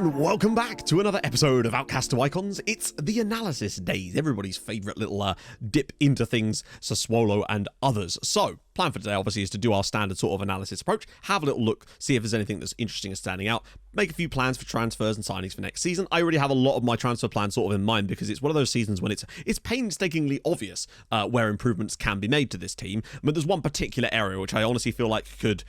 and welcome back to another episode of Outcasts to Icons. It's the analysis days, everybody's favourite little dip into things, Sassuolo and others. So, plan for today obviously is to do our standard sort of analysis approach, have a little look, see if there's anything that's interesting and standing out, make a few plans for transfers and signings for next season. I already have a lot of my transfer plans sort of in mind because it's one of those seasons when it's painstakingly obvious where improvements can be made to this team. But there's one particular area which I honestly feel like could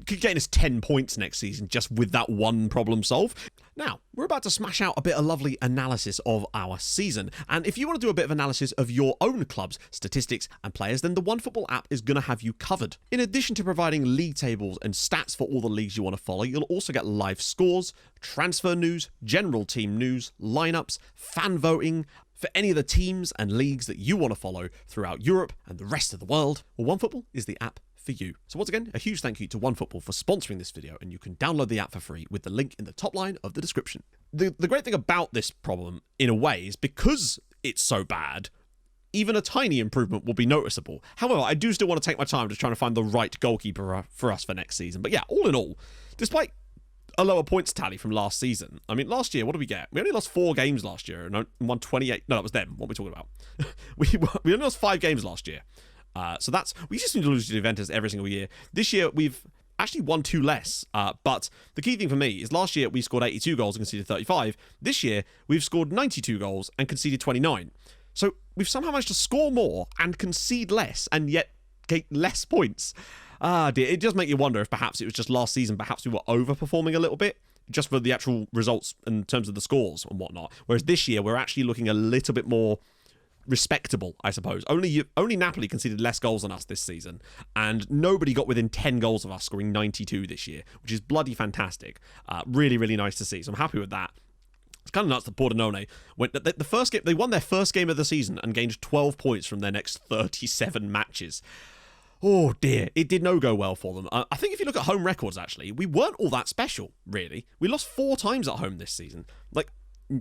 gain us 10 points next season just with that one problem solved. Now, we're about to smash out a bit of lovely analysis of our season, and if you want to do a bit of analysis of your own club's statistics and players, then the OneFootball app is going to have you covered. In addition to providing league tables and stats for all the leagues you want to follow, you'll also get live scores, transfer news, general team news, lineups, fan voting, for any of the teams and leagues that you want to follow throughout Europe and the rest of the world. Well, OneFootball is the app for you. So once again, a huge thank you to OneFootball for sponsoring this video, and you can download the app for free with the link in the top line of the description. The great thing about this problem, in a way, is because it's so bad, even a tiny improvement will be noticeable. However, I do still want to take my time to try to find the right goalkeeper for us for next season. But yeah, all in all, despite a lower points tally from last season. I mean, last year, what did we get? We only lost 4 games last year and won 28. No, that was them. What are we talking about? we only lost 5 games last year. So we just need to lose to Juventus every single year. This year, we've actually won 2 less. But the key thing for me is last year, we scored 82 goals and conceded 35. This year, we've scored 92 goals and conceded 29. So we've somehow managed to score more and concede less and yet get less points. Dear, it does make you wonder if perhaps it was just last season, perhaps we were overperforming a little bit just for the actual results in terms of the scores and whatnot. Whereas this year, we're actually looking a little bit more respectable, I suppose. Only Napoli conceded less goals than us this season, and nobody got within 10 goals of us, scoring 92 this year, which is bloody fantastic. Really, really nice to see. So I'm happy with that. It's kind of nuts that Pordenone went the first game. They won their first game of the season and gained 12 points from their next 37 matches. Oh dear, it did no go well for them. I think if you look at home records, actually, we weren't all that special, really. We lost 4 times at home this season. Like,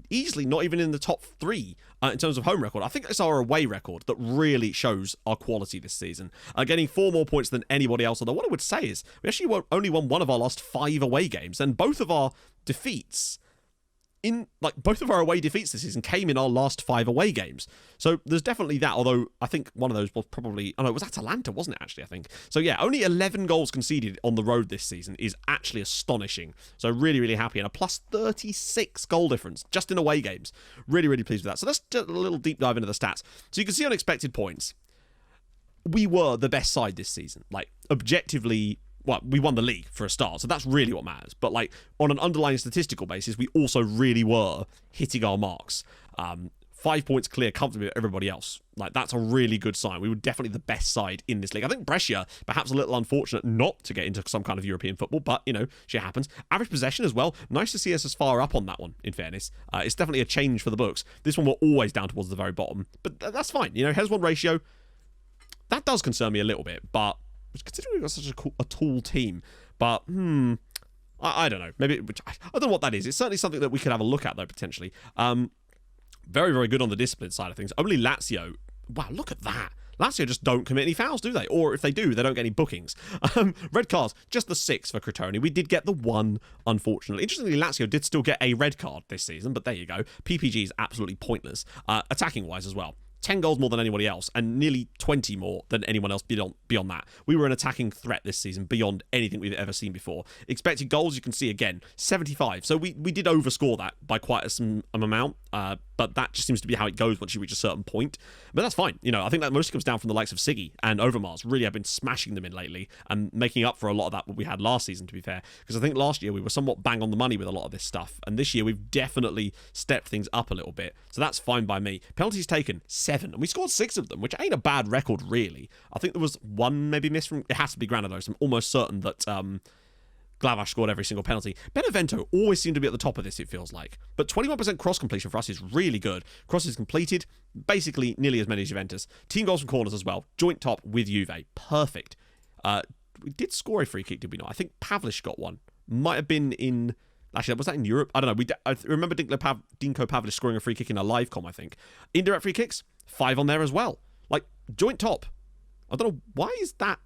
easily not even in the top 3 in terms of home record. I think it's our away record that really shows our quality this season. Getting 4 more points than anybody else. Although what I would say is we actually only won one of our last 5 away games, and both of our defeats both of our away defeats this season came in our last 5 away games. So there's definitely that, although I think one of those was probably... Oh no, it was Atalanta, wasn't it, actually, I think? So yeah, only 11 goals conceded on the road this season is actually astonishing. So really, really happy. And a plus 36 goal difference just in away games. Really, really pleased with that. So let's do a little deep dive into the stats. So you can see on expected points, we were the best side this season. Like, objectively... Well, we won the league for a start, so that's really what matters. But like on an underlying statistical basis, we also really were hitting our marks. 5 points clear comfortably with everybody else. Like, that's a really good sign. We were definitely the best side in this league. I think Brescia, perhaps a little unfortunate not to get into some kind of European football, but, you know, shit happens. Average possession as well. Nice to see us as far up on that one, in fairness. It's definitely a change for the books. This one we're always down towards the very bottom, but that's fine. You know, heads-one ratio, that does concern me a little bit, but considering we've got such a tall team, but I don't know. Maybe I don't know what that is. It's certainly something that we could have a look at, though, potentially. Very, very good on the discipline side of things. Only Lazio. Wow, look at that. Lazio just don't commit any fouls, do they? Or if they do, they don't get any bookings. Red cards, just the 6 for Crotone. We did get the 1, unfortunately. Interestingly, Lazio did still get a red card this season, but there you go. PPG is absolutely pointless, attacking-wise as well. 10 goals more than anybody else, and nearly 20 more than anyone else beyond that. We were an attacking threat this season beyond anything we've ever seen before. Expected goals, you can see again, 75. So we did overscore that by quite some amount, but that just seems to be how it goes once you reach a certain point. But that's fine. You know, I think that mostly comes down from the likes of Siggy and Overmars. Really have been smashing them in lately and making up for a lot of that what we had last season, to be fair. Because I think last year we were somewhat bang on the money with a lot of this stuff, and this year we've definitely stepped things up a little bit. So that's fine by me. Penalties taken, 7. And we scored 6 of them, which ain't a bad record, really. I think there was 1 maybe missed from... It has to be Granados. I'm almost certain that Glavash scored every single penalty. Benevento always seem to be at the top of this, it feels like. But 21% cross completion for us is really good. Crosses completed, basically nearly as many as Juventus. Team goals from corners as well. Joint top with Juve. Perfect. We did score a free kick, did we not? I think Pavlish got one. Might have been in... Actually, was that in Europe? I don't know. I remember Dinko Pavlic scoring a free kick in a live com, I think. Indirect free kicks, 5 on there as well. Like, joint top. I don't know. Why is that?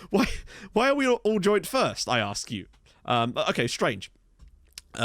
Why are we all joint first, I ask you? Okay, strange.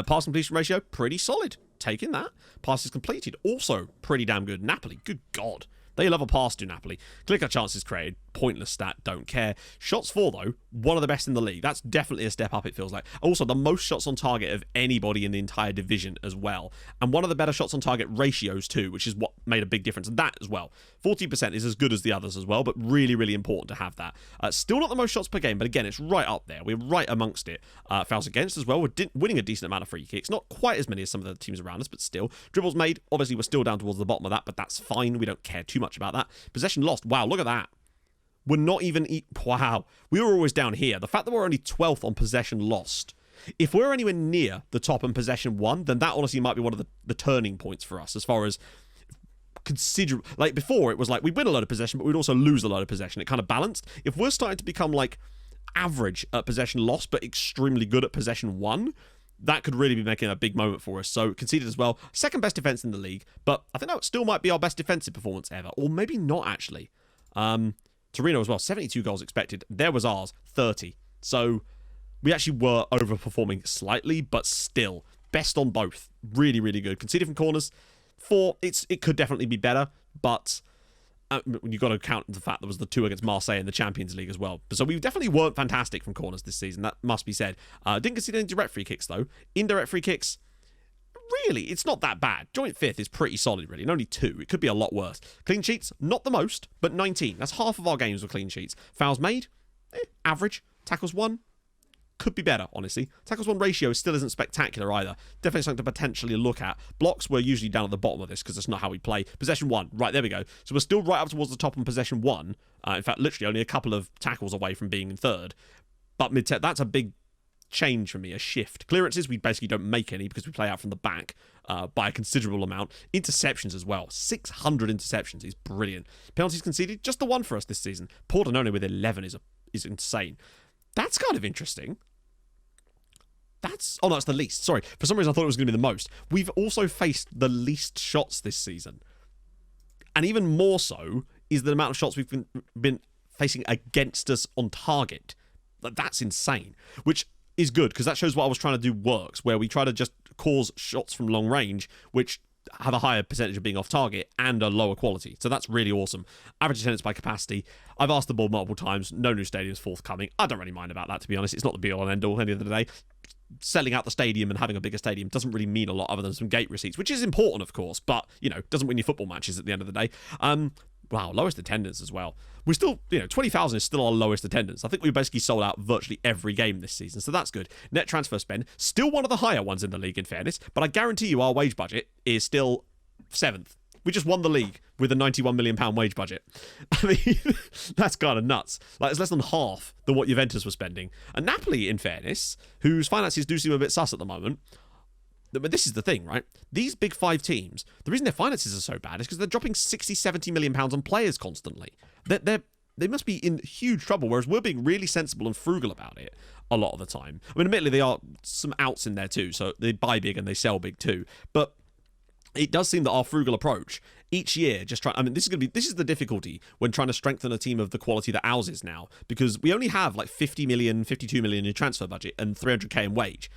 Pass completion ratio, pretty solid. Taking that. Passes completed, also pretty damn good. Napoli, good God. They love a pass to Napoli. Clicker chances created, pointless stat, don't care. Shots for, though, one of the best in the league. That's definitely a step up, it feels like. Also, the most shots on target of anybody in the entire division as well. And one of the better shots on target ratios, too, which is what made a big difference. And that as well. 40% is as good as the others as well, but really, really important to have that. Still not the most shots per game, but again, it's right up there. We're right amongst it. Fouls against as well. We're winning a decent amount of free kicks. Not quite as many as some of the teams around us, but still. Dribbles made, obviously, we're still down towards the bottom of that, but that's fine. We don't care too much about that. Possession lost. Wow, look at that. We're not even... Wow. We were always down here. The fact that we're only 12th on possession lost. If we're anywhere near the top in possession won, then that honestly might be one of the turning points for us as far as considerable... Like, before, it was like we'd win a lot of possession, but we'd also lose a lot of possession. It kind of balanced. If we're starting to become, like, average at possession lost, but extremely good at possession won, that could really be making a big moment for us. So, conceded as well. Second best defense in the league, but I think that still might be our best defensive performance ever. Or maybe not, actually. Torino as well, 72 goals expected. There was ours, 30. So, we actually were overperforming slightly, but still. Best on both. Really, really good. Conceded from corners, 4. It could definitely be better, but... you've got to count the fact there was the 2 against Marseille in the Champions League as well. So we definitely weren't fantastic from corners this season. That must be said. Didn't concede any direct free kicks, though. Indirect free kicks, really, it's not that bad. Joint 5th is pretty solid, really. And only 2. It could be a lot worse. Clean sheets, not the most, but 19. That's half of our games with clean sheets. Fouls made, average. Tackles won, could be better, honestly. Tackles won ratio still isn't spectacular either. Definitely something to potentially look at. Blocks were usually down at the bottom of this because that's not how we play. Possession won. Right, there we go. So we're still right up towards the top on possession won. In fact, literally only a couple of tackles away from being in third. But mid-tech, that's a big change for me, a shift. Clearances, we basically don't make any because we play out from the back by a considerable amount. Interceptions as well. 600 interceptions is brilliant. Penalties conceded, just the one for us this season. Pordenone with 11 is insane. That's kind of interesting. Oh, no, it's the least. Sorry. For some reason, I thought it was going to be the most. We've also faced the least shots this season. And even more so is the amount of shots we've been facing against us on target. That's insane. Which is good, because that shows what I was trying to do works, where we try to just cause shots from long range, which have a higher percentage of being off target and a lower quality. So that's really awesome. Average attendance by capacity. I've asked the board multiple times. No new stadiums forthcoming. I don't really mind about that, to be honest. It's not the be-all and end-all at the end of the day. Selling out the stadium and having a bigger stadium doesn't really mean a lot other than some gate receipts, which is important, of course, but, doesn't win your football matches at the end of the day. Wow, lowest attendance as well. We're still, 20,000 is still our lowest attendance. I think we basically sold out virtually every game this season, so that's good. Net transfer spend, still one of the higher ones in the league, in fairness, but I guarantee you our wage budget is still 7th. We just won the league with a £91 million wage budget. I mean, that's kind of nuts. Like, it's less than half than what Juventus were spending. And Napoli, in fairness, whose finances do seem a bit sus at the moment, but this is the thing, right? These big 5 teams, the reason their finances are so bad is because they're dropping 60, 70 million pounds on players constantly. They must be in huge trouble, whereas we're being really sensible and frugal about it a lot of the time. I mean, admittedly, there are some outs in there too, so they buy big and they sell big too. But it does seem that our frugal approach each year, this is the difficulty when trying to strengthen a team of the quality that ours is now, because we only have like 50 million, 52 million in transfer budget and 300k in wage.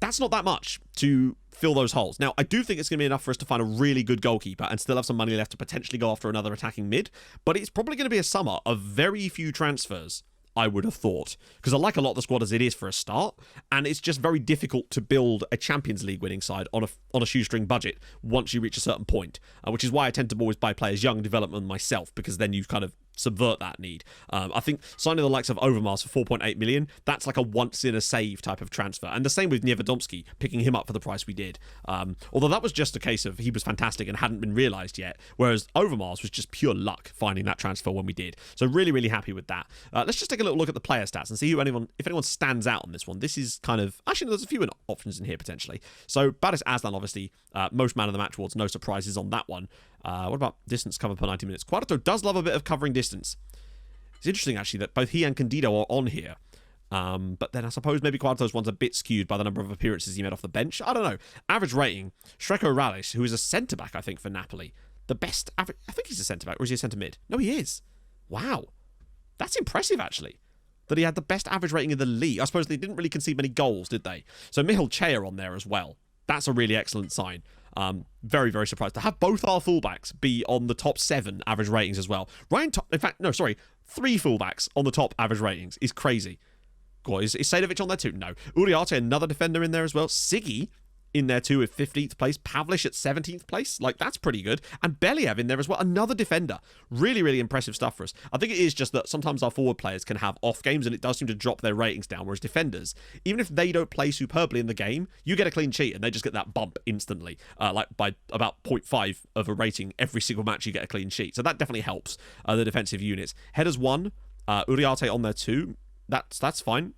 That's not that much to fill those holes. Now, I do think it's going to be enough for us to find a really good goalkeeper and still have some money left to potentially go after another attacking mid, but it's probably going to be a summer of very few transfers, I would have thought, because I like a lot of the squad as it is for a start, and it's just very difficult to build a Champions League winning side on a shoestring budget once you reach a certain point, which is why I tend to always buy players young development myself, because then you kind of subvert that need. I think signing the likes of Overmars for 4.8 million, that's like a once in a save type of transfer. And the same with Niewiadomski, picking him up for the price we did. Although that was just a case of he was fantastic and hadn't been realised yet, whereas Overmars was just pure luck finding that transfer when we did. So really, really happy with that. Let's just take a little look at the player stats and see if anyone stands out on this one. This is kind of... Actually, there's a few options in here, potentially. So Badis Aslan, obviously, most man of the match awards, no surprises on that one. What about distance covered per 90 minutes? Quadrato does love a bit of covering distance. It's interesting, actually, that both he and Candido are on here. But then I suppose maybe Quadrato's one's a bit skewed by the number of appearances he made off the bench. I don't know. Average rating, Shreko Rallis, who is a centre-back, I think, for Napoli. The best average... I think he's a centre-back, or is he a centre-mid? No, he is. Wow. That's impressive, actually. that he had the best average rating in the league. I suppose they didn't really concede many goals, did they? So Midfield on there as well. That's a really excellent sign. Very, very surprised to have both our fullbacks be on the top 7 average ratings as well. In fact, no, sorry, 3 fullbacks on the top average ratings is crazy. God, is Sedovic on there too? No. Uriarte, another defender in there as well. Siggy in there too with 15th place. Pavlish at 17th place. Like, that's pretty good. And Believ in there as well. Another defender. Really, really impressive stuff for us. I think it is just that sometimes our forward players can have off games and it does seem to drop their ratings down. Whereas defenders, even if they don't play superbly in the game, you get a clean sheet and they just get that bump instantly. Like by about 0.5 of a rating every single match you get a clean sheet. So that definitely helps the defensive units. Headers 1. Uriarte on there too. That's fine.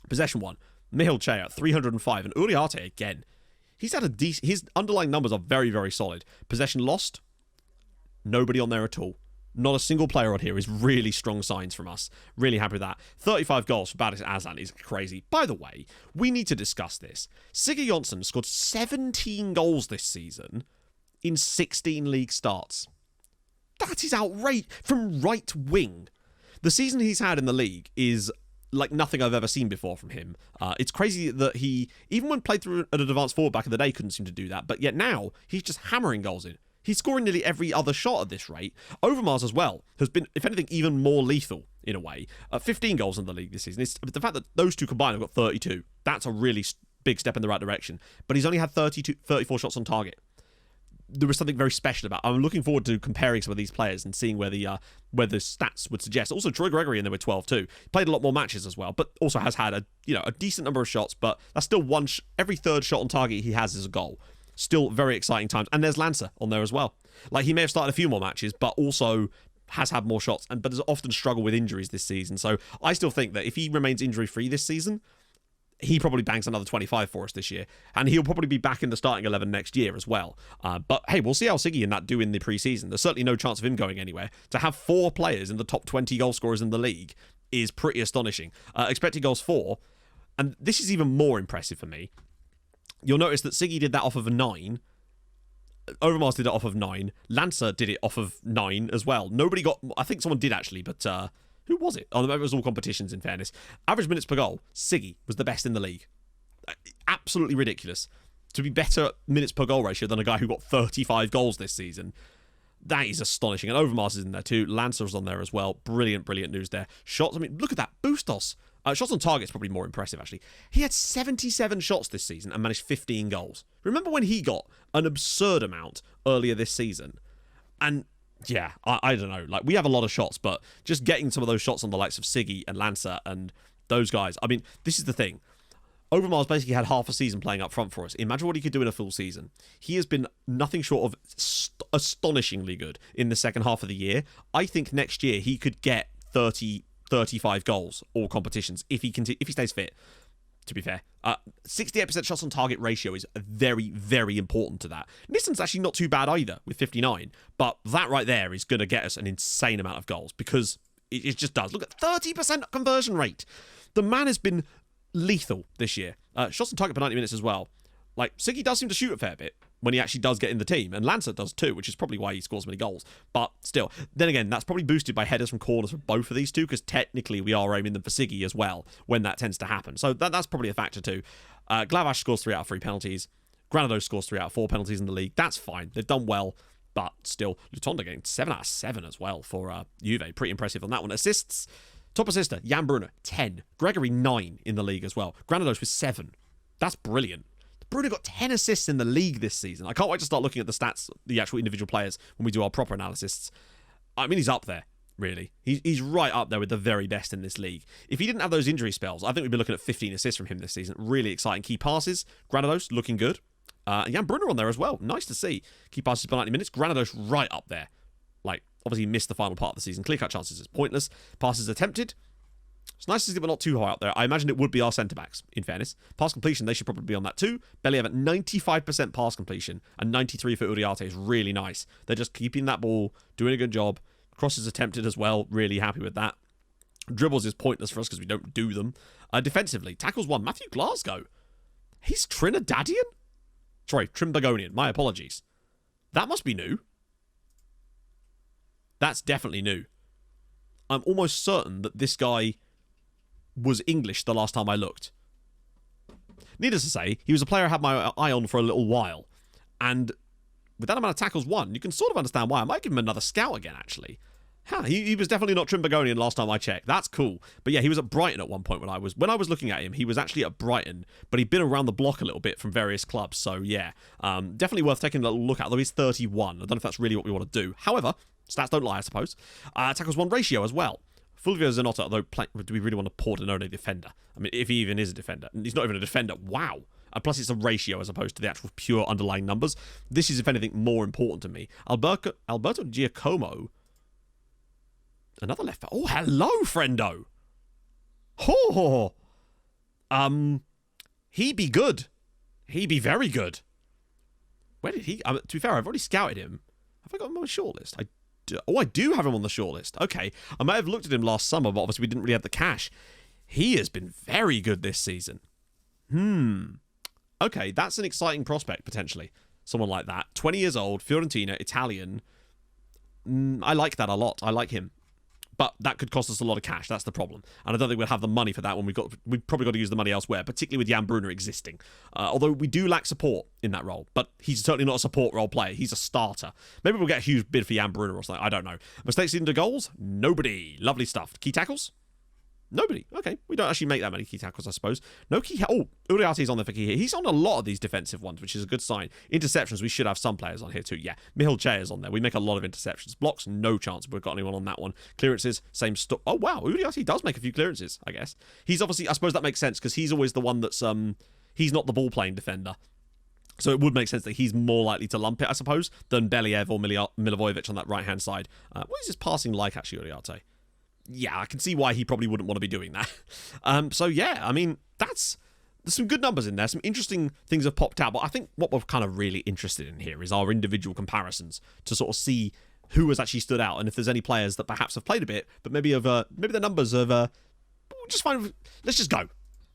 Possession 1. Mihil at 305. And Uriarte again. He's had his underlying numbers are very, very solid. Possession lost, nobody on there at all. Not a single player on here is really strong signs from us. Really happy with that. 35 goals for Badis Aslan is crazy. By the way, we need to discuss this. Sigurd Jonsson scored 17 goals this season in 16 league starts. That is outrageous. From right wing. The season he's had in the league is like nothing I've ever seen before from him. It's crazy that he, even when played through an advanced forward back in the day, couldn't seem to do that. But yet now, he's just hammering goals in. He's scoring nearly every other shot at this rate. Overmars as well has been, if anything, even more lethal in a way. 15 goals in the league this season. It's, the fact that those two combined have got 32, that's a really big step in the right direction. But he's only had 34 shots on target. There was something very special about. I'm looking forward to comparing some of these players and seeing where the stats would suggest. Also, Troy Gregory in there with 12 too. Played a lot more matches as well, but also has had a decent number of shots. But that's still every third shot on target he has is a goal. Still very exciting times. And there's Lancer on there as well. Like, he may have started a few more matches, but also has had more shots. But has often struggled with injuries this season. So I still think that if he remains injury free this season, he probably bangs another 25 for us this year. And he'll probably be back in the starting 11 next year as well. But hey, we'll see how Siggy and that do in the preseason. There's certainly no chance of him going anywhere. To have 4 players in the top 20 goal scorers in the league is pretty astonishing. Expected goals 4. And this is even more impressive for me. You'll notice that Siggy did that off of a 9. Overmars did it off of 9. Lancer did it off of 9 as well. Nobody got... I think someone did actually, but... who was it? Oh, it was all competitions, in fairness. Average minutes per goal, Siggy was the best in the league. Absolutely ridiculous. To be better minutes per goal ratio than a guy who got 35 goals this season. That is astonishing. And Overmars is in there too. Lancer's on there as well. Brilliant, brilliant news there. Shots, I mean, look at that. Bustos. Shots on target is probably more impressive, actually. He had 77 shots this season and managed 15 goals. Remember when he got an absurd amount earlier this season? And... yeah, I don't know. Like, we have a lot of shots, but just getting some of those shots on the likes of Siggy and Lancer and those guys. I mean, this is the thing. Overmars basically had half a season playing up front for us. Imagine what he could do in a full season. He has been nothing short of astonishingly good in the second half of the year. I think next year he could get 30, 35 goals, all competitions, if he stays fit. To be fair, 68% shots on target ratio is very, very important to that. Nissan's actually not too bad either with 59, but that right there is going to get us an insane amount of goals because it just does. Look at 30% conversion rate. The man has been lethal this year. Shots on target per 90 minutes as well. Like, Siggy does seem to shoot a fair bit when he actually does get in the team, and Lancer does too, which is probably why he scores many goals. But still, then again, that's probably boosted by headers from corners for both of these two, because technically we are aiming them for Siggy as well when that tends to happen. So that's probably a factor too. Glavash scores 3 out of 3 penalties. Granados scores 3 out of 4 penalties in the league. That's fine. They've done well, but still, Lutonda getting 7 out of 7 as well for Juve. Pretty impressive on that one. Assists, top assister, Jan Brunner, 10. Gregory, 9 in the league as well. Granados with 7. That's brilliant. Bruno got 10 assists in the league this season. I can't wait to start looking at the stats, the actual individual players, when we do our proper analysis. I mean, he's up there, really. He's right up there with the very best in this league. If he didn't have those injury spells, I think we'd be looking at 15 assists from him this season. Really exciting. Key passes, Granados looking good. Jan Brunner on there as well. Nice to see. Key passes per 90 minutes. Granados right up there. Like, obviously missed the final part of the season. Clear-cut chances is pointless. Passes attempted. It's nice to see we're not too high up there. I imagine it would be our centre-backs, in fairness. Pass completion, they should probably be on that too. Believ at 95% pass completion and 93 for Uriarte is really nice. They're just keeping that ball, doing a good job. Crosses attempted as well, really happy with that. Dribbles is pointless for us because we don't do them. Defensively, tackles 1, Matthew Glasgow. He's Trinidadian? Sorry, Trimbergonian, my apologies. That must be new. That's definitely new. I'm almost certain that this guy was English the last time I looked. Needless to say, he was a player I had my eye on for a little while. And with that amount of tackles won, you can sort of understand why. I might give him another scout again, actually. He was definitely not Trimbagonian last time I checked. That's cool. But yeah, he was at Brighton at one point when I was looking at him. He was actually at Brighton, but he'd been around the block a little bit from various clubs. So yeah, definitely worth taking a little look at, although he's 31. I don't know if that's really what we want to do. However, stats don't lie, I suppose. Tackles won ratio as well. Fulvio Zanotta, although do we really want to Pordenone defender? I mean, if he even is a defender. He's not even a defender. Wow. Plus, it's a ratio as opposed to the actual pure underlying numbers. This is, if anything, more important to me. Alberto Giacomo. Another left back. Oh, hello, friendo. Oh. He be good. He be very good. Where did he... to be fair, I've already scouted him. Have I got him on my shortlist? I do have him on the shortlist. Okay. I might have looked at him last summer, but obviously we didn't really have the cash. He has been very good this season. Okay, that's an exciting prospect, potentially. Someone like that. 20 years old, Fiorentina, Italian. I like that a lot. I like him. But that could cost us a lot of cash. That's the problem. And I don't think we'll have the money for that when we've probably got to use the money elsewhere, particularly with Jan Brunner existing. Although we do lack support in that role. But he's certainly not a support role player. He's a starter. Maybe we'll get a huge bid for Jan Brunner or something. I don't know. Mistakes leading to goals? Nobody. Lovely stuff. Key tackles? Nobody. Okay. We don't actually make that many key tackles, I suppose. No key... Oh, Uriarte's on there for key here. He's on a lot of these defensive ones, which is a good sign. Interceptions, we should have some players on here too. Yeah. Michal Chea's on there. We make a lot of interceptions. Blocks, no chance we've got anyone on that one. Clearances, same stuff. Oh, wow. Uriarte does make a few clearances, I guess. He's obviously... I suppose that makes sense because he's always the one that's... He's not the ball-playing defender. So it would make sense that he's more likely to lump it, I suppose, than Believ or Milivojevic on that right-hand side. What is his passing like, actually, Uriarte? Yeah, I can see why he probably wouldn't want to be doing that. So yeah, I mean, there's some good numbers in there. Some interesting things have popped out. But I think what we're kind of really interested in here is our individual comparisons to sort of see who has actually stood out and if there's any players that perhaps have played a bit, but maybe the numbers of just fine. Let's just go.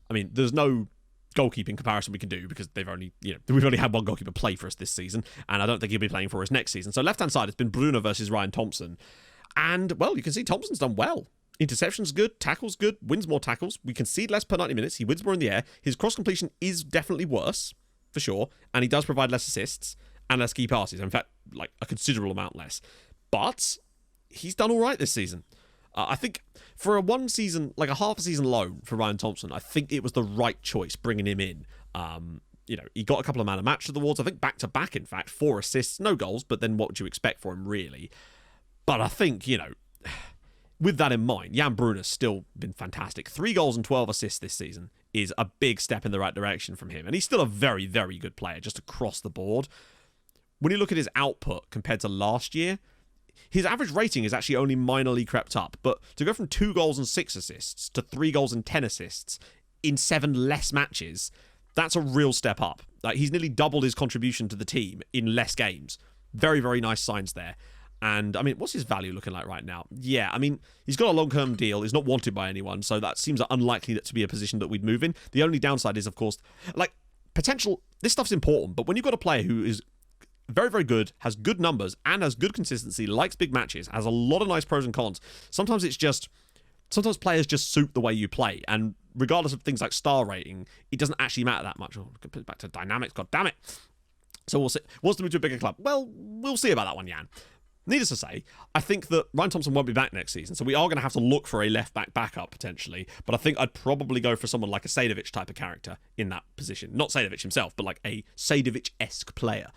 I mean, there's no goalkeeping comparison we can do because we've only had one goalkeeper play for us this season, and I don't think he'll be playing for us next season. So left hand side, it's been Bruno versus Ryan Thompson. And, well, you can see Thompson's done well. Interception's good, tackle's good, wins more tackles. We concede less per 90 minutes. He wins more in the air. His cross completion is definitely worse, for sure. And he does provide less assists and less key passes. In fact, like a considerable amount less. But he's done all right this season. I think for a one season, like a half a season loan for Ryan Thompson, I think it was the right choice bringing him in. He got a couple of man of match awards. I think back to back, in fact, 4 assists, no goals. But then what would you expect for him, really? But I think, with that in mind, Jan Brunner's still been fantastic. 3 goals and 12 assists this season is a big step in the right direction from him. And he's still a very, very good player, just across the board. When you look at his output compared to last year, his average rating is actually only minorly crept up. But to go from 2 goals and 6 assists to 3 goals and 10 assists in 7 less matches, that's a real step up. Like, he's nearly doubled his contribution to the team in less games. Very, very nice signs there. And, I mean, what's his value looking like right now? Yeah, I mean, he's got a long-term deal. He's not wanted by anyone, so that seems unlikely to be a position that we'd move in. The only downside is, of course, like, potential... This stuff's important, but when you've got a player who is very, very good, has good numbers, and has good consistency, likes big matches, has a lot of nice pros and cons, sometimes players just suit the way you play, and regardless of things like star rating, it doesn't actually matter that much. Oh, put it back to dynamics, god damn it. So we'll see. Wants to move to a bigger club? Well, we'll see about that one, Jan. Needless to say, I think that Ryan Thompson won't be back next season, so we are going to have to look for a left-back backup, potentially. But I think I'd probably go for someone like a Sejdovic type of character in that position. Not Sejdovic himself, but like a Sejdovic-esque player.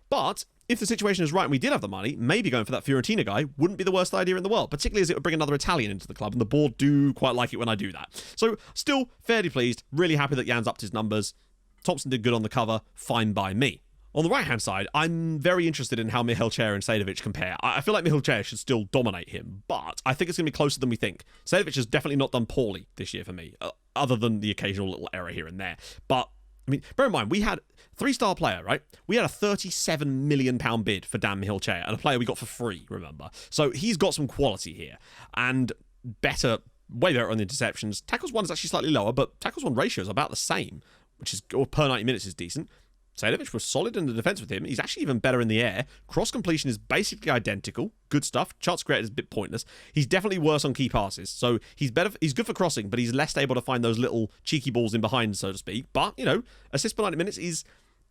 But if the situation is right and we did have the money, maybe going for that Fiorentina guy wouldn't be the worst idea in the world, particularly as it would bring another Italian into the club, and the board do quite like it when I do that. So, still fairly pleased, really happy that Jan's upped his numbers. Thompson did good on the cover, fine by me. On the right-hand side, I'm very interested in how Michal Chea and Sejdovic compare. I feel like Michal Chea should still dominate him, but I think it's going to be closer than we think. Sejdovic has definitely not done poorly this year for me, other than the occasional little error here and there. But, I mean, bear in mind, we had 3-star player, right? We had a £37 million bid for Dan Michal Chea, and a player we got for free, remember? So he's got some quality here, and way better on the interceptions. Tackles 1 is actually slightly lower, but tackles 1 ratio is about the same, which is, or per 90 minutes is decent. Sejdovic was solid in the defense with him. He's actually even better in the air. Cross completion is basically identical. Good stuff. Chance created is a bit pointless. He's definitely worse on key passes. So he's better. He's good for crossing, but he's less able to find those little cheeky balls in behind, so to speak. But, assist per 90 minutes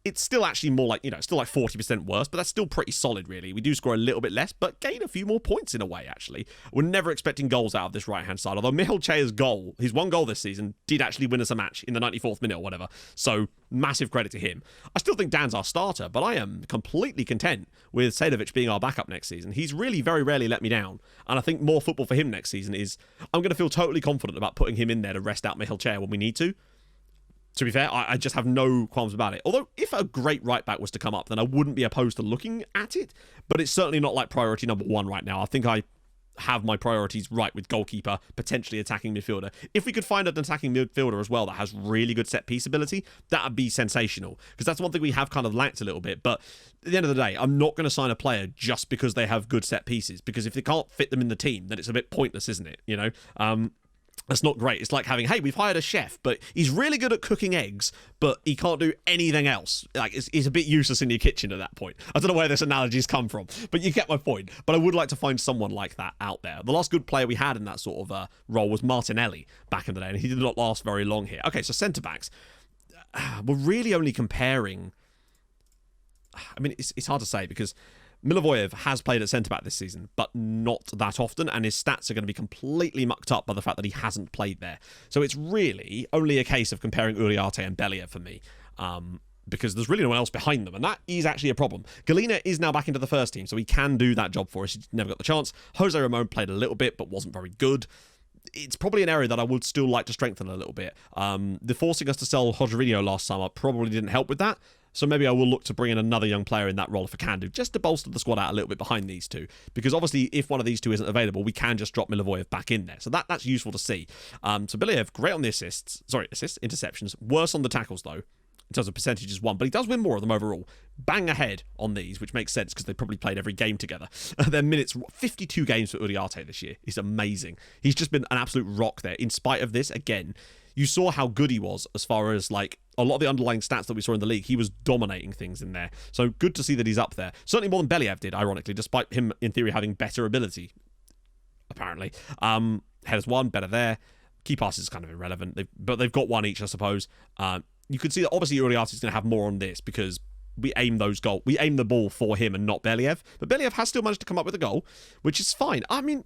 it's still actually more like, still like 40% worse, but that's still pretty solid, really. We do score a little bit less, but gain a few more points in a way, actually. We're never expecting goals out of this right-hand side, although Michal Chea's goal, his one goal this season, did actually win us a match in the 94th minute or whatever, so massive credit to him. I still think Dan's our starter, but I am completely content with Sejdovic being our backup next season. He's really very rarely let me down, and I think more football for him next season is, I'm going to feel totally confident about putting him in there to rest out Michal Chea when we need to. To be fair, I just have no qualms about it. Although, if a great right-back was to come up, then I wouldn't be opposed to looking at it. But it's certainly not like priority number one right now. I think I have my priorities right with goalkeeper, potentially attacking midfielder. If we could find an attacking midfielder as well that has really good set-piece ability, that would be sensational. Because that's one thing we have kind of lacked a little bit. But at the end of the day, I'm not going to sign a player just because they have good set pieces. Because if they can't fit them in the team, then it's a bit pointless, isn't it? That's not great. It's like having, hey, we've hired a chef, but he's really good at cooking eggs, but he can't do anything else. Like, it's a bit useless in your kitchen at that point. I don't know where this analogy's come from, but you get my point. But I would like to find someone like that out there. The last good player we had in that sort of role was Martinelli back in the day, and he did not last very long here. Okay, so centre-backs. We're really only comparing... I mean, it's hard to say because... Milivojev has played at centre-back this season, but not that often, and his stats are going to be completely mucked up by the fact that he hasn't played there. So it's really only a case of comparing Uriarte and Believ for me, because there's really no one else behind them, and that is actually a problem. Galina is now back into the first team, so he can do that job for us. He never got the chance. Jose Ramon played a little bit, but wasn't very good. It's probably an area that I would still like to strengthen a little bit. The forcing us to sell Jorginho last summer probably didn't help with that. So maybe I will look to bring in another young player in that role if I can do, just to bolster the squad out a little bit behind these two. Because obviously, if one of these two isn't available, we can just drop Milivojev back in there. So that's useful to see. So Believ, great on the interceptions. Worse on the tackles, though. In terms of percentages won, but he does win more of them overall. Bang ahead on these, which makes sense because they probably played every game together. Their minutes, 52 games for Uriarte this year is amazing. He's just been an absolute rock there. In spite of this, again, you saw how good he was as far as like a lot of the underlying stats that we saw in the league. He was dominating things in there. So good to see that he's up there. Certainly more than Believ did, ironically, despite him in theory having better ability. Apparently. Headers one, better there. Key passes is kind of irrelevant, but they've got one each, I suppose. You could see that obviously Uriarte is going to have more on this because we aim the ball for him and not Believ. But Believ has still managed to come up with a goal, which is fine. I mean,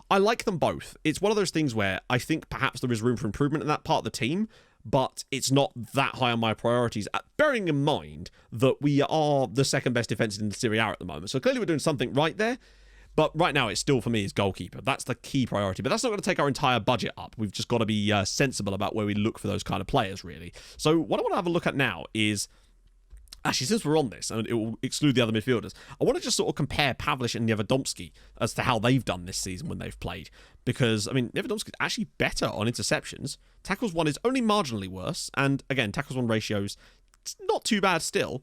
I like them both. It's one of those things where I think perhaps there is room for improvement in that part of the team, but it's not that high on my priorities, bearing in mind that we are the second best defence in the Serie A at the moment. So clearly we're doing something right there. But right now, it's still, for me, is goalkeeper. That's the key priority. But that's not going to take our entire budget up. We've just got to be sensible about where we look for those kind of players, really. So what I want to have a look at now is... Actually, since we're on this, and it will exclude the other midfielders, I want to just sort of compare Pavlich and Nevedomski as to how they've done this season when they've played. Because, I mean, Nevedomski is actually better on interceptions. Tackles one is only marginally worse. And, again, tackles one ratios, it's not too bad still.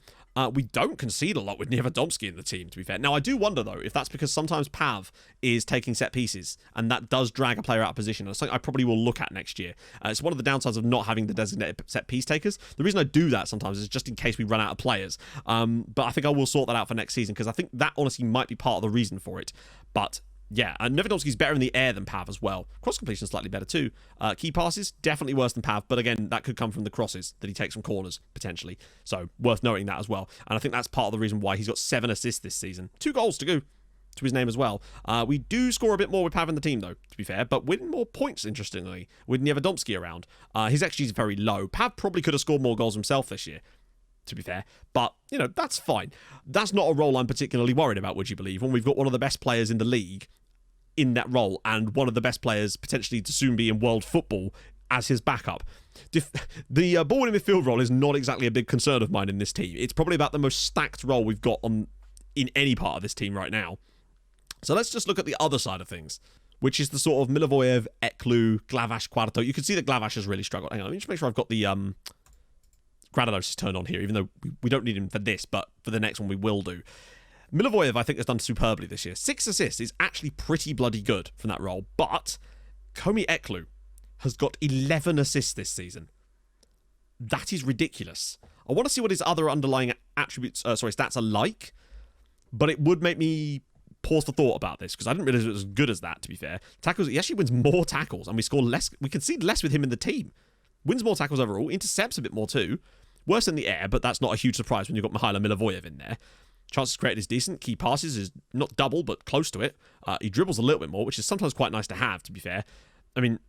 We don't concede a lot with Nevedomski in the team, to be fair. Now, I do wonder, though, if that's because sometimes Pav is taking set pieces, and that does drag a player out of position. And it's something I probably will look at next year. It's one of the downsides of not having the designated set piece takers. The reason I do that sometimes is just in case we run out of players. But I think I will sort that out for next season, because I think that honestly might be part of the reason for it. But... yeah, and Nevedomski's better in the air than Pav as well. Cross completion is slightly better too. Key passes, definitely worse than Pav, but again, that could come from the crosses that he takes from corners, potentially. So, worth noting that as well. And I think that's part of the reason why he's got 7 assists this season. 2 goals to go to his name as well. We do score a bit more with Pav in the team, though, to be fair, but win more points, interestingly, with Nevedomski around. His XG is very low. Pav probably could have scored more goals himself this year, to be fair. But, that's fine. That's not a role I'm particularly worried about, would you believe, when we've got one of the best players in the league in that role, and one of the best players potentially to soon be in world football as his backup. The ball in midfield role is not exactly a big concern of mine in this team. It's probably about the most stacked role we've got in any part of this team right now. So let's just look at the other side of things, which is the sort of Milivojev, Eklu, Glavash, Quarto. You can see that Glavash has really struggled. Hang on, let me just make sure I've got the Granados is turned on here, even though we don't need him for this, but for the next one we will do. Milivojev, I think, has done superbly this year. 6 assists is actually pretty bloody good from that role, but Komi Eklu has got 11 assists this season. That is ridiculous. I want to see what his other underlying stats are like, but it would make me pause for thought about this because I didn't realize it was as good as that, to be fair. Tackles, he actually wins more tackles and we score less. We concede less with him in the team. Wins more tackles overall, intercepts a bit more too. Worse in the air, but that's not a huge surprise when you've got Mihailo Milivojev in there. Chances created is decent. Key passes is not double, but close to it. He dribbles a little bit more, which is sometimes quite nice to have, to be fair. I mean,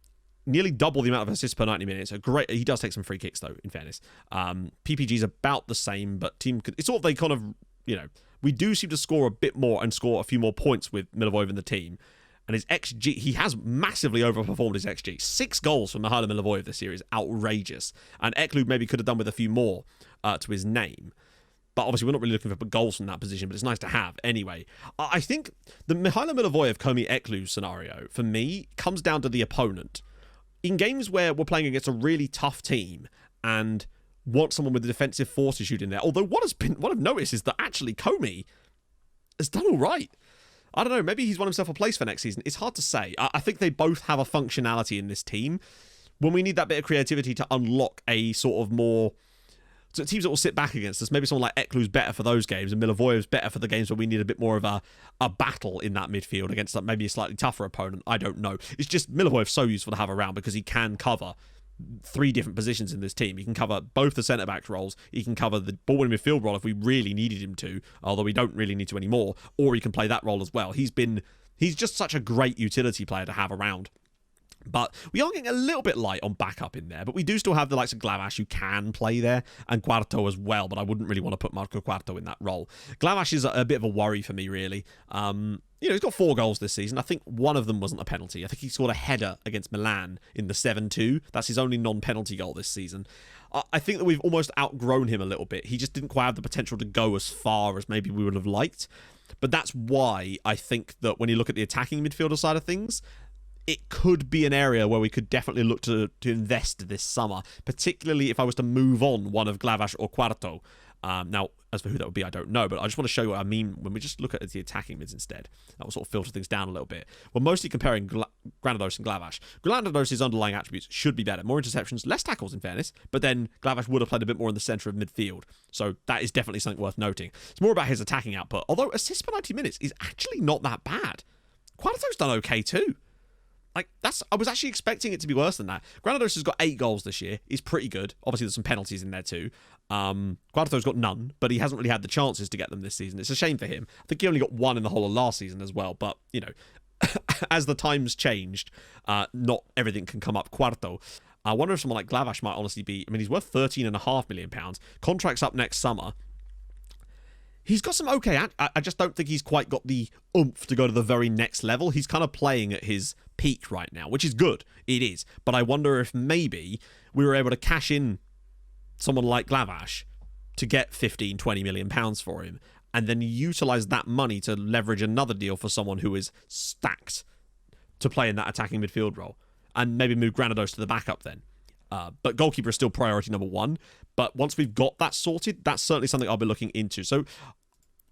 nearly double the amount of assists per 90 minutes. Great. He does take some free kicks, though, in fairness. PPG is about the same, but it's sort of they kind of, we do seem to score a bit more and score a few more points with Milivojev in the team. And his XG, he has massively overperformed his XG. 6 goals from Mihailo Milivojev this year is outrageous. And Eklund maybe could have done with a few more to his name. But obviously, we're not really looking for goals from that position, but it's nice to have anyway. I think the Mihailo Milivojev, Komi Eklund scenario, for me, comes down to the opponent. In games where we're playing against a really tough team and want someone with the defensive fortitude in there, although what I've noticed is that actually Komi has done all right. I don't know, maybe he's won himself a place for next season. It's hard to say. I think they both have a functionality in this team. When we need that bit of creativity to unlock a sort of more... So teams that will sit back against us, maybe someone like Eklund's better for those games and Milivojev's better for the games where we need a bit more of a battle in that midfield against maybe a slightly tougher opponent. I don't know. It's just Milivojev's so useful to have around because he can cover 3 different positions in this team. He can cover both the centre-back roles. He can cover the ball in midfield role if we really needed him to, although we don't really need to anymore, or he can play that role as well. He's just such a great utility player to have around. But we are getting a little bit light on backup in there, but we do still have the likes of Glavash who can play there, and Quarto as well, but I wouldn't really want to put Marco Quarto in that role. Glavash is a bit of a worry for me, really. He's got 4 goals this season. I think one of them wasn't a penalty. I think he scored a header against Milan in the 7-2. That's his only non-penalty goal this season. I think that we've almost outgrown him a little bit. He just didn't quite have the potential to go as far as maybe we would have liked. But that's why I think that when you look at the attacking midfielder side of things, it could be an area where we could definitely look to invest this summer, particularly if I was to move on one of Glavash or Quarto. Now, as for who that would be, I don't know, but I just want to show you what I mean when we just look at the attacking mids instead. That will sort of filter things down a little bit. We're mostly comparing Granados and Glavash. Granados' underlying attributes should be better. More interceptions, less tackles in fairness, but then Glavash would have played a bit more in the centre of midfield. So that is definitely something worth noting. It's more about his attacking output, although assists per 90 minutes is actually not that bad. Quarto's done okay too. I was actually expecting it to be worse than that. Granados has got 8 goals this year. He's pretty good. Obviously, there's some penalties in there too. Quarto's got none, but he hasn't really had the chances to get them this season. It's a shame for him. I think he only got 1 in the whole of last season as well. But, as the times changed, not everything can come up Quarto. I wonder if someone like Glavash might honestly be... I mean, he's worth £13.5 million. Contract's up next summer. He's got some okay... I just don't think he's quite got the oomph to go to the very next level. He's kind of playing at his peak right now, which is good. It is. But I wonder if maybe we were able to cash in someone like Glavash to get 15, 20 million pounds for him and then utilise that money to leverage another deal for someone who is stacked to play in that attacking midfield role and maybe move Granados to the backup then. But goalkeeper is still priority number 1. But once we've got that sorted, that's certainly something I'll be looking into. So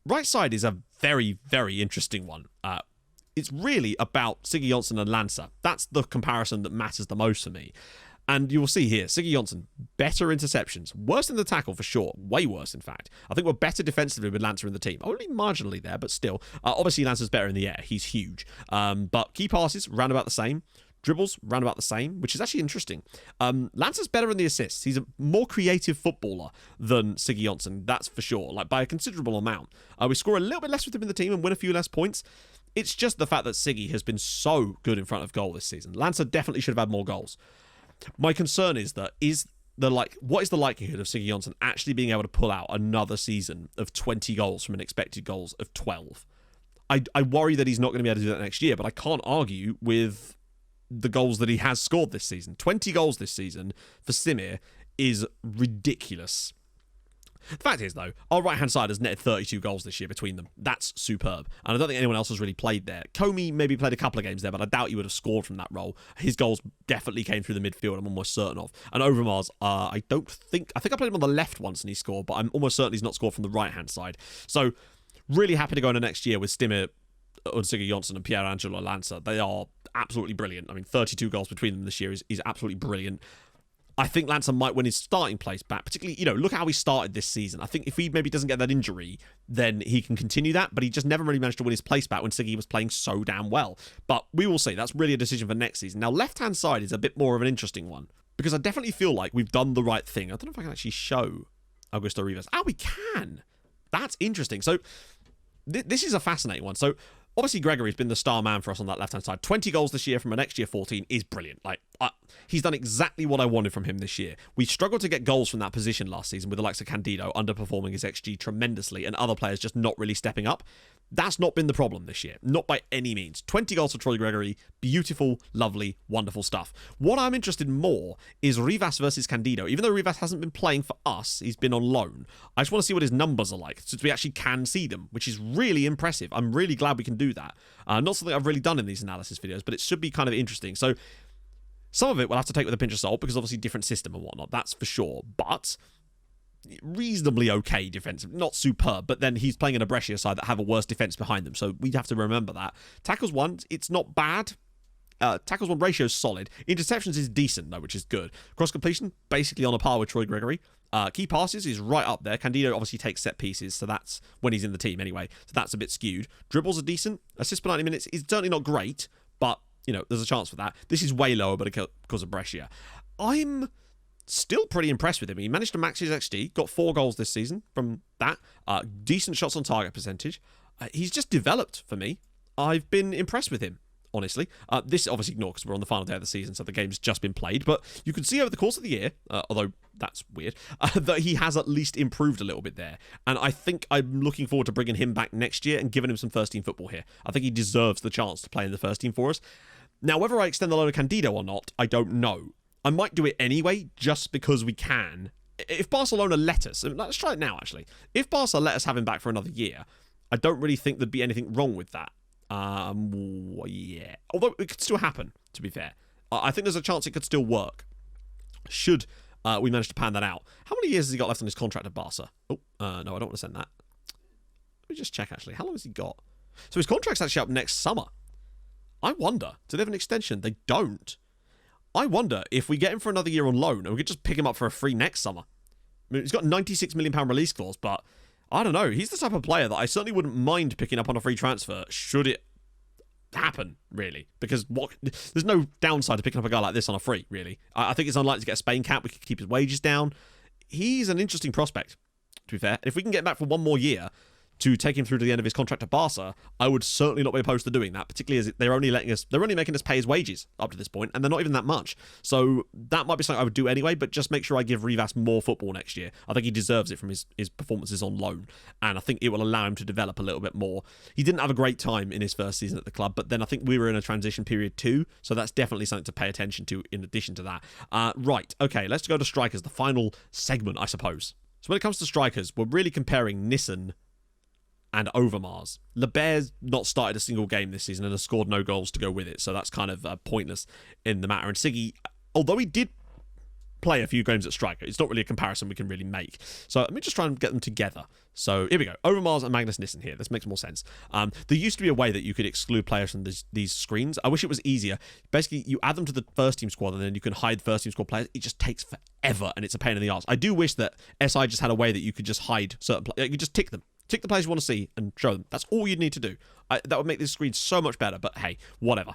right side is a very, very interesting one. It's really about Siggy Johnson and Lanza. That's the comparison that matters the most for me. And you will see here, Siggy Johnson, better interceptions. Worse in the tackle for sure. Way worse, in fact. I think we're better defensively with Lanza in the team. Only marginally there, but still. Obviously, Lanza's better in the air. He's huge. But key passes, round about the same. Dribbles, round about the same, which is actually interesting. Lanza's better in the assists. He's a more creative footballer than Siggy Johnson, that's for sure, by a considerable amount. We score a little bit less with him in the team and win a few less points. It's just the fact that Siggy has been so good in front of goal this season. Lanza definitely should have had more goals. My concern is that what is the likelihood of Siggy Johnson actually being able to pull out another season of 20 goals from an expected goals of 12? I worry that he's not going to be able to do that next year, but I can't argue with the goals that he has scored this season. 20 goals this season for Simir is ridiculous. The fact is, though, our right-hand side has netted 32 goals this year between them. That's superb. And I don't think anyone else has really played there. Comey maybe played a couple of games there, but I doubt he would have scored from that role. His goals definitely came through the midfield, I'm almost certain of. And Overmars, I think I played him on the left once and he scored, but I'm almost certain he's not scored from the right-hand side. So, really happy to go into next year with Stimmer, Siggy Johnson and Pierangelo Lanza. They are absolutely brilliant. I mean, 32 goals between them this year is absolutely brilliant. I think Lancer might win his starting place back, particularly, look how he started this season. I think if he maybe doesn't get that injury, then he can continue that, but he just never really managed to win his place back when Siggy was playing so damn well. But we will see. That's really a decision for next season. Now, left-hand side is a bit more of an interesting one, because I definitely feel like we've done the right thing. I don't know if I can actually show Augusto Rivas. Oh, we can! That's interesting. So, this is a fascinating one. So, obviously, Gregory's been the star man for us on that left-hand side. 20 goals this year from a next year 14 is brilliant. He's done exactly what I wanted from him this year. We struggled to get goals from that position last season with the likes of Candido underperforming his XG tremendously and other players just not really stepping up. That's not been the problem this year. Not by any means. 20 goals for Troy Gregory. Beautiful, lovely, wonderful stuff. What I'm interested in more is Rivas versus Candido. Even though Rivas hasn't been playing for us, he's been on loan. I just want to see what his numbers are like, since we actually can see them, which is really impressive. I'm really glad we can do that. Not something I've really done in these analysis videos, but it should be kind of interesting. So some of it we'll have to take with a pinch of salt, because obviously different system and whatnot, that's for sure. But reasonably okay defensive, not superb, but then he's playing in a Brescia side that have a worse defense behind them, so we'd have to remember that. Tackles won, it's not bad. Tackles won ratio is solid. Interceptions is decent though, which is good. Cross completion basically on a par with Troy Gregory. Key passes is right up there. Candido obviously takes set pieces, so that's when he's in the team anyway, so that's a bit skewed. Dribbles are decent. Assists per 90 minutes is certainly not great, but there's a chance for that. This is way lower, but because of Brescia. I'm still pretty impressed with him. He managed to max his XG, got 4 goals this season from that. Decent shots on target percentage. He's just developed for me. I've been impressed with him, honestly. This obviously ignore, because we're on the final day of the season, so the game's just been played. But you can see over the course of the year, although that's weird, that he has at least improved a little bit there. And I think I'm looking forward to bringing him back next year and giving him some first team football here. I think he deserves the chance to play in the first team for us. Now, whether I extend the loan of Candido or not, I don't know. I might do it anyway, just because we can. If Barcelona let us, let's try it now, actually. If Barca let us have him back for another year, I don't really think there'd be anything wrong with that. Yeah. Although it could still happen, to be fair. I think there's a chance it could still work. Should we manage to pan that out. How many years has he got left on his contract at Barca? Oh, no, I don't want to send that. Let me just check, actually. How long has he got? So his contract's actually up next summer. I wonder, do they have an extension? They don't. I wonder if we get him for another year on loan and we could just pick him up for a free next summer. I mean, he's got a £96 million release clause, but I don't know. He's the type of player that I certainly wouldn't mind picking up on a free transfer should it happen, really. Because there's no downside to picking up a guy like this on a free, really. I think it's unlikely to get a Spain cap. We could keep his wages down. He's an interesting prospect, to be fair. And if we can get him back for one more year to take him through to the end of his contract at Barca, I would certainly not be opposed to doing that, particularly as they're only making us pay his wages up to this point, and they're not even that much. So that might be something I would do anyway, but just make sure I give Rivas more football next year. I think he deserves it from his performances on loan, and I think it will allow him to develop a little bit more. He didn't have a great time in his first season at the club, but then I think we were in a transition period too, so that's definitely something to pay attention to in addition to that. Right, okay, let's go to strikers, the final segment, I suppose. So when it comes to strikers, we're really comparing Nissen and Overmars. Leber's not started a single game this season and has scored no goals to go with it, so that's kind of pointless in the matter. And Siggy, although he did play a few games at striker, it's not really a comparison we can really make. So let me just try and get them together. So here we go. Overmars and Magnus Nissen here. This makes more sense. There used to be a way that you could exclude players from these screens. I wish it was easier. Basically, you add them to the first team squad and then you can hide first team squad players. It just takes forever and it's a pain in the arse. I do wish that SI just had a way that you could just hide certain players. You could just tick them. Tick the players you want to see and show them. That's all you'd need to do. That would make this screen so much better, but hey, whatever.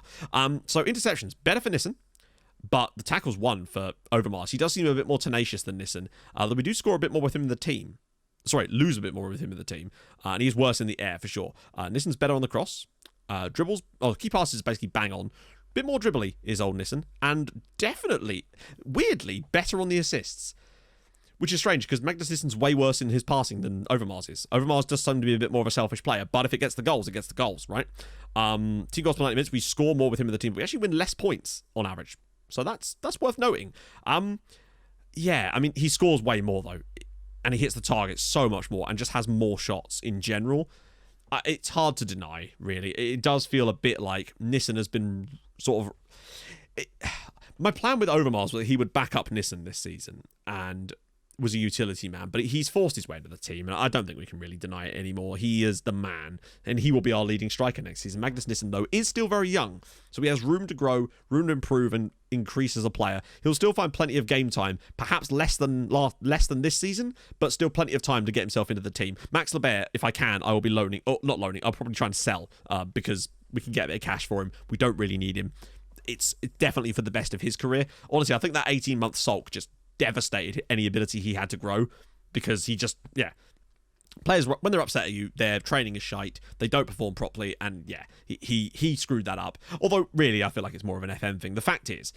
So interceptions, better for Nissen, but the tackles won for Overmars. He does seem a bit more tenacious than Nissen, though we do score a bit more with him in the team. Sorry, lose a bit more with him in the team, and he's worse in the air for sure. Nissen's better on the cross. Dribbles, key passes is basically bang on. Bit more dribbly is old Nissen, and definitely, weirdly, better on the assists. Which is strange, because Magnus Nissen's way worse in his passing than Overmars is. Overmars does seem to be a bit more of a selfish player, but if it gets the goals, it gets the goals, right? 2 goals per 90 minutes, we score more with him in the team, but we actually win less points on average. So that's worth noting. Yeah, I mean, he scores way more, though, and he hits the target so much more, and just has more shots in general. It's hard to deny, really. It does feel a bit like Nissen has been sort of... My plan with Overmars was that he would back up Nissen this season, and was a utility man, but he's forced his way into the team, and I don't think we can really deny it anymore. He is the man, and he will be our leading striker next season. Magnus Nissen, though, is still very young, so he has room to grow, room to improve, and increase as a player. He'll still find plenty of game time, perhaps less than this season, but still plenty of time to get himself into the team. Max Lebert, if I can, I will be loaning, or not loaning, I'll probably try and sell, because we can get a bit of cash for him. We don't really need him. It's definitely for the best of his career. Honestly, I think that 18-month sulk just devastated any ability he had to grow, because he just, players, when they're upset at you, their training is shite, they don't perform properly, and he screwed that up. Although really I feel like it's more of an FM thing. The fact is,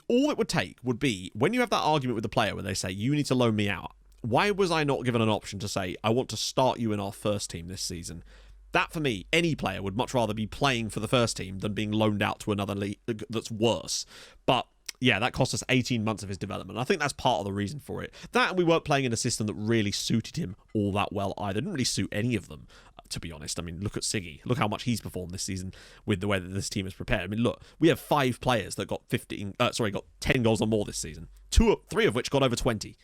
all it would take would be when you have that argument with the player where they say you need to loan me out, why was I not given an option to say I want to start you in our first team this season? That, for me, any player would much rather be playing for the first team than being loaned out to another league that's worse. But yeah, that cost us 18 months of his development. I think that's part of the reason for it. That, and we weren't playing in a system that really suited him all that well either. It didn't really suit any of them, to be honest. I mean, look at Siggy. Look how much he's performed this season with the way that this team is prepared. I mean, look, we have 5 players that got 10 goals or more this season. 3 of which got over 20.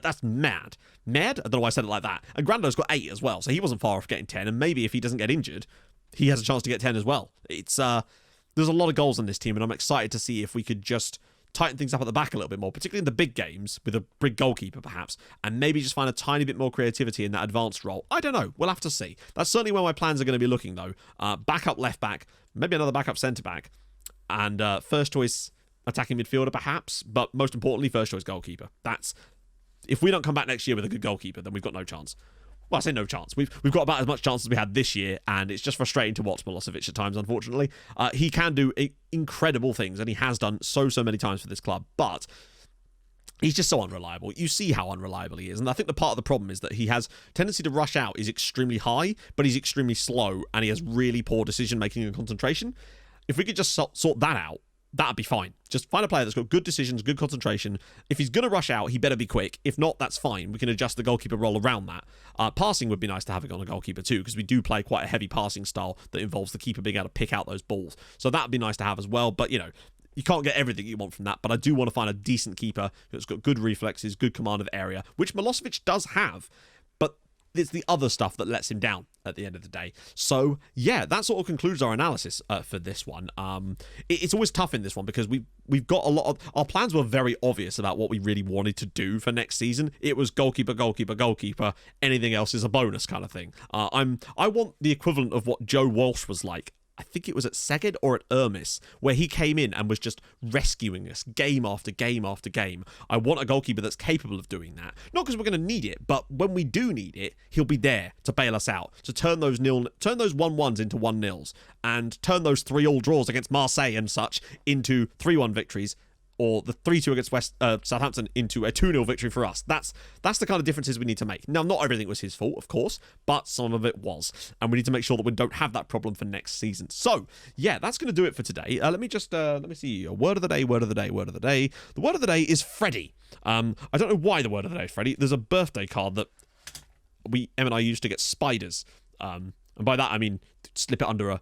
That's mad. Mad? I don't know why I said it like that. And Grando's got 8 as well, so he wasn't far off getting 10. And maybe if he doesn't get injured, he has a chance to get 10 as well. It's there's a lot of goals on this team, and I'm excited to see if we could just tighten things up at the back a little bit more, particularly in the big games with a big goalkeeper perhaps, and maybe just find a tiny bit more creativity in that advanced role. I don't know. We'll have to see. That's certainly where my plans are going to be looking, though. Backup left back, maybe another backup centre back, and first choice attacking midfielder perhaps, but most importantly, first choice goalkeeper. If we don't come back next year with a good goalkeeper, then we've got no chance. Well, I say no chance. We've got about as much chance as we had this year, and it's just frustrating to watch Milosevic at times, unfortunately. He can do incredible things, and he has done so many times for this club, but he's just so unreliable. You see how unreliable he is, and I think the part of the problem is that he has tendency to rush out is extremely high, but he's extremely slow, and he has really poor decision-making and concentration. If we could just sort that out, that'd be fine. Just find a player that's got good decisions, good concentration. If he's going to rush out, he better be quick. If not, that's fine. We can adjust the goalkeeper role around that. Passing would be nice to have it on a goalkeeper too, because we do play quite a heavy passing style that involves the keeper being able to pick out those balls. So that would be nice to have as well. But, you can't get everything you want from that. But I do want to find a decent keeper that's got good reflexes, good command of area, which Milosevic does have. But it's the other stuff that lets him down at the end of the day. So yeah, that sort of concludes our analysis for this one. It's always tough in this one because we've got a lot of our plans were very obvious about what we really wanted to do for next season. It was goalkeeper, goalkeeper, goalkeeper. Anything else is a bonus kind of thing. I want the equivalent of what Joe Walsh was like. I think it was at Szeged or at Ermis, where he came in and was just rescuing us game after game after game. I want a goalkeeper that's capable of doing that. Not because we're going to need it, but when we do need it, he'll be there to bail us out, to turn those 1-1s into 1-0s, and turn those 3-3 draws against Marseille and such into 3-1 victories, or the 3-2 against Southampton into a 2-0 victory for us. That's the kind of differences we need to make. Now, not everything was his fault, of course, but some of it was. And we need to make sure that we don't have that problem for next season. So, yeah, that's going to do it for today. Let me see. Word of the day. The word of the day is Freddy. I don't know why the word of the day is Freddy. There's a birthday card that Em and I used to get spiders. And by that, I mean slip it under a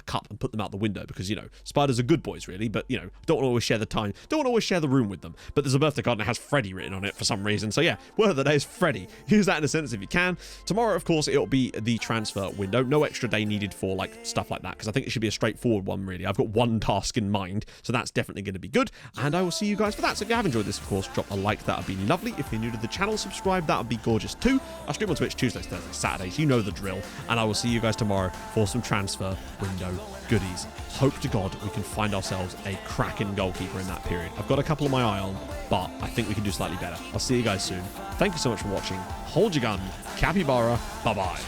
cup and put them out the window because, spiders are good boys, really, but, don't want to always share the time, don't want to always share the room with them. But there's a birthday card and it has Freddy written on it for some reason. So, yeah, word of the day is Freddy. Use that in a sentence if you can. Tomorrow, of course, it'll be the transfer window. No extra day needed for, stuff like that because I think it should be a straightforward one, really. I've got one task in mind, so that's definitely going to be good. And I will see you guys for that. So if you have enjoyed this, of course, drop a like. That would be lovely. If you're new to the channel, subscribe. That would be gorgeous too. I stream on Twitch Tuesdays, Thursdays, Saturdays. You know the drill. And I will see you guys tomorrow for some transfer window goodies. Hope to God we can find ourselves a cracking goalkeeper in that period. I've got a couple of my eye on, but I think we can do slightly better. I'll see you guys soon. Thank you so much for watching. Hold your gun. Capybara. Bye-bye.